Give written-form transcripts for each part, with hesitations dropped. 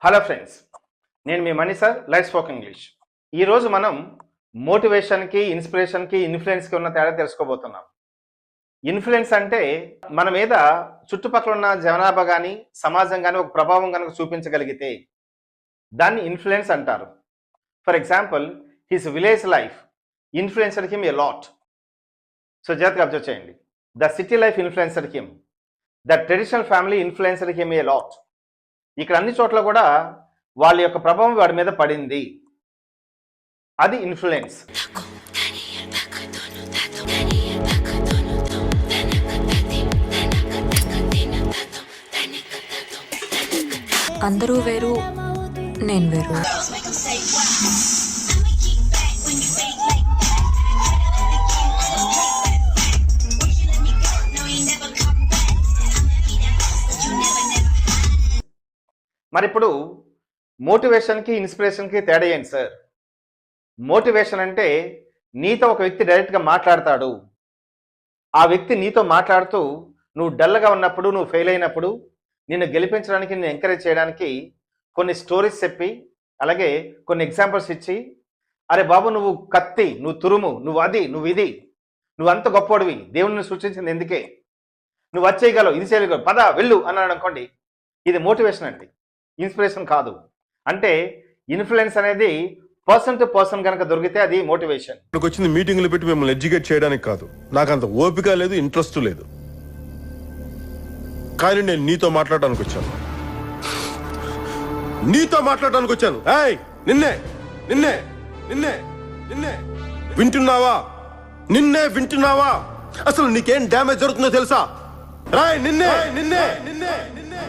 Hello friends, నేను మీ Mani sir, life spoken English. ఈరోజు మనం మోటివేషన్కి, ఇన్స్పిరేషన్కి, ఇన్ఫ్లుయెన్స్కి ఉన్న తేడా తెలుసుకోబోతున్నాం. ఇన్ఫ్లుయెన్స్ అంటే మన మీద చుట్టుపక్కల ఉన్న జనాభా కానీ, సమాజం కానీ ఒక ప్రభావం కనుక చూపించగలిగితే దాన్ని ఇన్ఫ్లుయెన్స్ అంటారు. For example, his village life influencer him a lot. So జాగ్రత్తగా అబ్జర్వ్ చేయండి. The city life influencer him, the traditional family influencer him a lot. ఇక్కడ అన్ని చోట్ల కూడా వాళ్ళ యొక్క ప్రభావం వాడి మీద పడింది. అది ఇన్ఫ్లుయెన్స్. అందరూ వేరు, నేను వేరు. మరి ఇప్పుడు మోటివేషన్కి, ఇన్స్పిరేషన్కి తేడా ఏంటి సార్? మోటివేషన్ అంటే నీతో ఒక వ్యక్తి డైరెక్ట్గా మాట్లాడతాడు. ఆ వ్యక్తి నీతో మాట్లాడుతూ నువ్వు డల్గా ఉన్నప్పుడు, నువ్వు ఫెయిల్ అయినప్పుడు నిన్ను గెలిపించడానికి, నిన్ను ఎంకరేజ్ చేయడానికి కొన్ని స్టోరీస్ చెప్పి, అలాగే కొన్ని ఎగ్జాంపుల్స్ ఇచ్చి, అరే బాబు నువ్వు కత్తి, నువ్వు తురుము, నువ్వు అది, నువ్వు ఇది, నువ్వు అంత గొప్పవాడివి, దేవుడిని సృష్టించింది ఎందుకే, నువ్వు వచ్చేయగలవు, ఇది చేయగలవు, పద వెళ్ళు అన్నాడు అనుకోండి, ఇది మోటివేషన్ అండి, ఇన్స్పిరేషన్ కాదు. అంటే ఇన్ఫ్లుయెన్స్ అనేది పర్సన్ టు పర్సన్ కనుక దొరికితే అది మోటివేషన్. ఇక్కడికి వచ్చింది మీటింగ్లు పెట్టి మిమ్మల్ని ఎడ్యుకేట్ చేయడానికి కాదు. నాకు అంత ఓపిక లేదు, ఇంట్రెస్ట్ లేదు. కానీ నేను నీతో మాట్లాడడానికి వచ్చాను. ఏయ్, నిన్నే నిన్నే నిన్నే నిన్నే వింటున్నావా? నిన్నే వింటున్నావా? అసలు నీకేం డ్యామేజ్ జరుగుతుందో తెలుసా? రాయ్, నిన్నే నిన్నే నిన్నే నిన్నే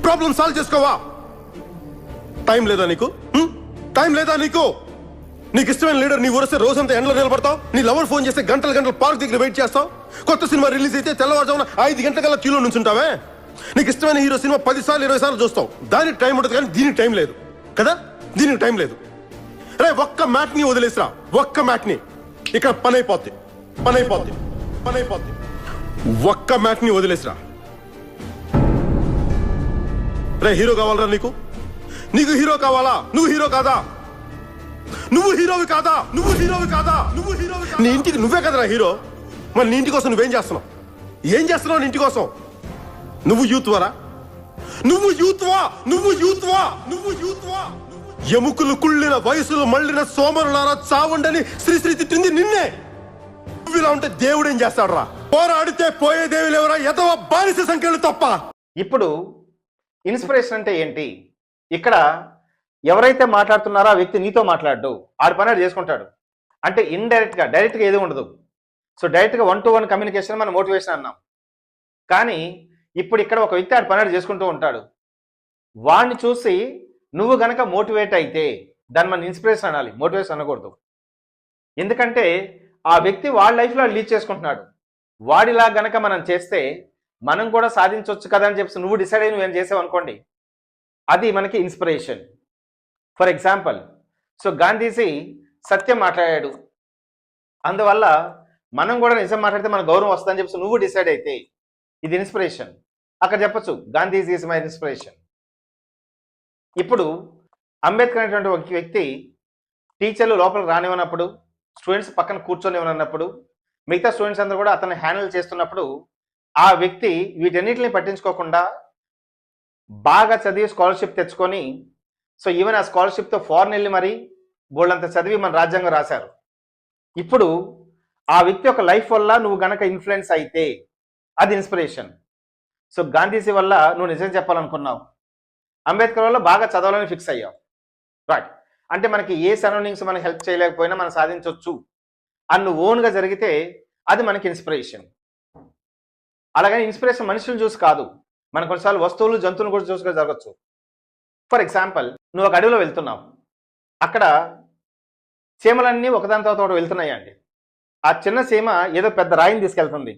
ప్రాబ్లం సాల్వ్ చేసుకోవా? టైం లేదా నీకు? నీకు ఇష్టమైన లీడర్ నీ ఊరిస్తే రోజంతా ఎండలో నిలబడతావు. నీ లవర్ ఫోన్ చేస్తే గంటలు పార్క్ దగ్గర వెయిట్ చేస్తావు. కొత్త సినిమా రిలీజ్ అయితే తెల్లవారుజామున 5 గంటల క్యూలో నుంచుంటావే. నీకు ఇష్టమైన హీరో సినిమా 10 సార్లు 20 సార్లు చూస్తావు. దానికి టైం ఉంటుంది, కానీ దీనికి టైం లేదు కదా. దీనికి టైం లేదు. రే, ఒక్క మ్యాట్ని వదిలేసిరా, ఒక్క మ్యాట్ని. ఇక్కడ పని అయిపోద్ది. ఒక్క మ్యాట్ని వదిలేసిరా. రే, హీరో కావాలరా నీకు? నీకు హీరో కావాలా? నువ్వు హీరో కాదా? నువ్వు హీరోవి కాదా? నీ ఇంటికి నువ్వే కదరా హీరో. మరి నీ ఇంటి కోసం నువ్వేం చేస్తున్నావు? నీ ఇంటి కోసం నువ్వు యూత్వరా? ఎముకలు కుళ్ళిన, వయసులు మళ్ళిన సోమరులారా చావండని శ్రీశ్రీ తిట్టింది నిన్నే. నువ్వు ఇలా ఉంటే దేవుడేం చేస్తాడురా? పోరాడితే పోయేదేవి లేవరా, ఎదవ బానిస సంఖ్యలు తప్ప. ఇప్పుడు ఇన్స్పిరేషన్ అంటే ఏంటి? ఇక్కడ ఎవరైతే మాట్లాడుతున్నారో ఆ వ్యక్తి నీతో మాట్లాడు, ఆడి పని ఆడు చేసుకుంటాడు. అంటే డైరెక్ట్గా ఏది ఉండదు. సో డైరెక్ట్గా 1-to-1 కమ్యూనికేషన్ మనం మోటివేషన్ అన్నాం. కానీ ఇప్పుడు ఇక్కడ ఒక వ్యక్తి ఆడి పని ఆడు చేసుకుంటూ ఉంటాడు. వాడిని చూసి నువ్వు గనక మోటివేట్ అయితే దాన్ని మనం ఇన్స్పిరేషన్ అనాలి, మోటివేషన్ అనకూడదు. ఎందుకంటే ఆ వ్యక్తి వాడి లైఫ్లో లీడ్ చేసుకుంటున్నాడు. వాడిలా గనక మనం చేస్తే మనం కూడా సాధించవచ్చు కదా అని చెప్పి నువ్వు డిసైడ్ అయ్యి నువ్వేం చేసావు అనుకోండి, అది మనకి inspiration. For example, so Gandhiji సత్యం మాట్లాడాడు, అందువల్ల మనం కూడా నిజం మాట్లాడితే మన గౌరవం వస్తుందని చెప్పి నువ్వు డిసైడ్ అయితే ఇది ఇన్స్పిరేషన్. అక్కడ చెప్పచ్చు గాంధీజీ ఈజ్ మై ఇన్స్పిరేషన్. ఇప్పుడు అంబేద్కర్ అనేటువంటి ఒక వ్యక్తి టీచర్లు లోపలికి రానివ్వనప్పుడు, స్టూడెంట్స్ పక్కన కూర్చొనివ్వనప్పుడు, మిగతా స్టూడెంట్స్ అందరూ కూడా అతన్ని హ్యాండిల్ చేస్తున్నప్పుడు ఆ వ్యక్తి వీటన్నిటిని పట్టించుకోకుండా బాగా చదివి స్కాలర్షిప్ తెచ్చుకొని, సో ఈవెన్ ఆ స్కాలర్షిప్తో ఫారెన్ వెళ్ళి మరి బోల్డంత చదివి మన రాజ్యాంగం రాశారు. ఇప్పుడు ఆ వ్యక్తి యొక్క లైఫ్ వల్ల నువ్వు గనక ఇన్ఫ్లుయెన్స్ అయితే అది ఇన్స్పిరేషన్. సో గాంధీజీ వల్ల నువ్వు నిజం చెప్పాలనుకున్నావు, అంబేద్కర్ వల్ల బాగా చదవాలని ఫిక్స్ అయ్యావు, రైట్? అంటే మనకి ఏ సరౌండింగ్స్ మనకి హెల్ప్ చేయలేకపోయినా మనం సాధించవచ్చు అని నువ్వు ఓన్గా జరిగితే అది మనకి ఇన్స్పిరేషన్. అలాగని ఇన్స్పిరేషన్ మనుషులు చూసి కాదు, మన కొన్నిసార్లు వస్తువులు, జంతువులు కూడా చూసుగా జరగచ్చు. ఫర్ ఎగ్జాంపుల్, నువ్వు ఒక అడవిలో వెళ్తున్నావు, అక్కడ చీమలన్నీ ఒకదాని తర్వాత ఒకటి వెళ్తున్నాయండి. ఆ చిన్న చీమ ఏదో పెద్ద రాయిని తీసుకెళ్తుంది,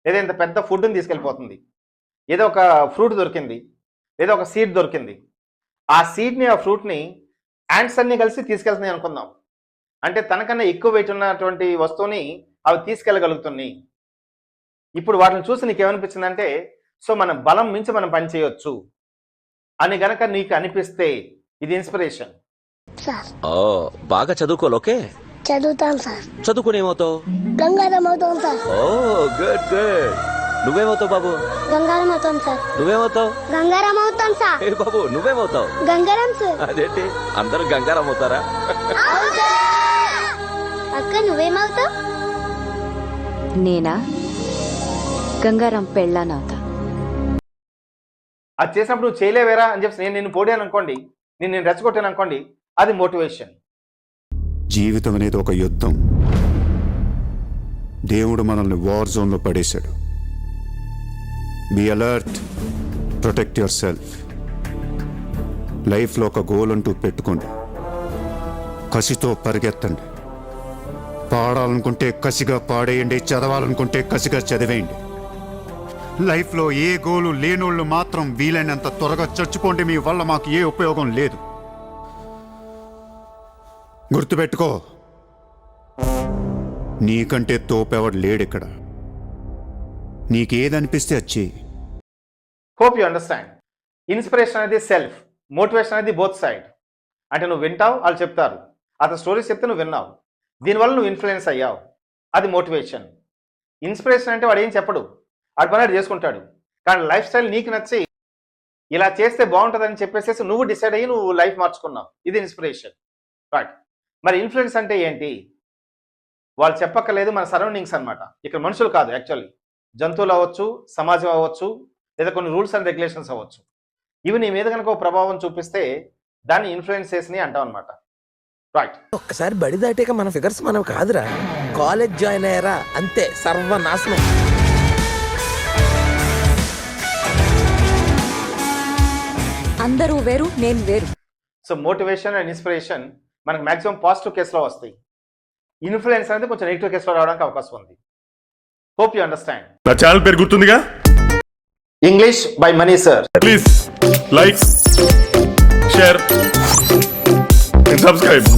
లేదా ఇంత పెద్ద ఫుడ్ని తీసుకెళ్ళిపోతుంది, ఏదో ఒక ఫ్రూట్ దొరికింది, ఏదో ఒక సీడ్ దొరికింది. ఆ సీడ్ని, ఆ ఫ్రూట్ని యాంట్స్ అన్నీ కలిసి తీసుకెళ్తున్నాయి అనుకుందాం. అంటే తనకన్నా ఎక్కువ వెయిట్ ఉన్నటువంటి వస్తువుని అవి తీసుకెళ్ళగలుగుతున్నాయి. ఇప్పుడు వాటిని చూసి నీకేమనిపించిందంటే, సో మన బలం మించి మనం పని చేయొచ్చు అని గనక నీకు అనిపిస్తే ఇది ఇన్స్పిరేషన్. సార్ ఓ బాగా చదువుకోలోకే చదువుతాను సార్. చదువుకుని ఏమవుతావు? గంగారం అవుతాం సార్. ఓ గుడ్ గుడ్. నువ్వేమవుతావు బాబు? గంగారం అవుతాం సార్. నువ్వేమవుతావు? గంగారం అవుతాం సార్. ఏ బాబు నువ్వేమవుతావు? గంగారం సార్. అదేంటి అందరూ గంగారం అవుతారా? అక్క నువ్వేమవుతావు? నేనా గంగారం పెళ్ళానవుతా. అది చేసినప్పుడు నువ్వు చేయలేవేరా అని చెప్పి నేను నిన్ను పోడాను అనుకోండి, నేను రెచ్చగొట్టాను అనుకోండి, అది మోటివేషన్. జీవితం అనేది ఒక యుద్ధం. దేవుడు మనల్ని వార్ జోన్లో పడేశాడు. Be alert, protect yourself. లైఫ్లో ఒక గోల్ అంటూ పెట్టుకోండి, కసితో పరిగెత్తండి. పాడాలనుకుంటే కసిగా పాడేయండి, చదవాలనుకుంటే కసిగా చదివేయండి. లైఫ్లో ఏ గోలు లేనోళ్ళు మాత్రం వీలైనంత త్వరగా చచ్చిపోండి. మీ వల్ల మాకు ఏ ఉపయోగం లేదు. గుర్తుపెట్టుకో, నీకంటే తోపెవడు లేడిక్కడ. నీకేదనిపిస్తే వచ్చి. Hope you understand. ఇన్స్పిరేషన్ అనేది సెల్ఫ్, మోటివేషన్ అనేది బోత్ సైడ్. అంటే నువ్వు వింటావు, వాళ్ళు చెప్తారు, అతను స్టోరీస్ చెప్తే నువ్వు విన్నావు, దీనివల్ల నువ్వు ఇన్ఫ్లుయెన్స్ అయ్యావు, అది మోటివేషన్. ఇన్స్పిరేషన్ అంటే వాడు ఏం చెప్పడు, వాడు పని చేసుకుంటాడు. కానీ లైఫ్ స్టైల్ నీకు నచ్చి ఇలా చేస్తే బాగుంటుందని చెప్పేసి నువ్వు డిసైడ్ అయ్యి నువ్వు లైఫ్ మార్చుకున్నావు, ఇది ఇన్స్పిరేషన్. రైట్. మరి ఇన్ఫ్లుయెన్స్ అంటే ఏంటి? వాళ్ళు చెప్పక్కర్లేదు, మన సరౌండింగ్స్ అన్నమాట. ఇక్కడ మనుషులు కాదు, యాక్చువల్లీ జంతువులు అవ్వచ్చు, సమాజం అవ్వచ్చు, లేదా కొన్ని రూల్స్ అండ్ రెగ్యులేషన్స్ అవ్వచ్చు. ఇవి నీ మీద కనుక ఒక ప్రభావం చూపిస్తే దాన్ని ఇన్ఫ్లుయెన్స్ చేసి అంటాం అనమాట. రైట్. ఒక్కసారి బడి దాటాక మన ఫిగర్స్ మనం కాదురా. కాలేజ్ జాయిన్ అయ్యారా అంతే సర్వనాశనం. అందరూ వేరు, నేను వేరు. సో మోటివేషన్ అండ్ ఇన్స్పిరేషన్ మనకు మాక్సిమం పాజిటివ్ కేసులో వస్తాయి. ఇన్ఫ్లుయెన్స్ అనేది కొంచెం నెగిటివ్ కేసులో రావడానికి అవకాశం ఉంది. Hope you understand. నా ఛానల్ పేరు గుర్తుందిగా, English by Mani sir. Please like, share and subscribe.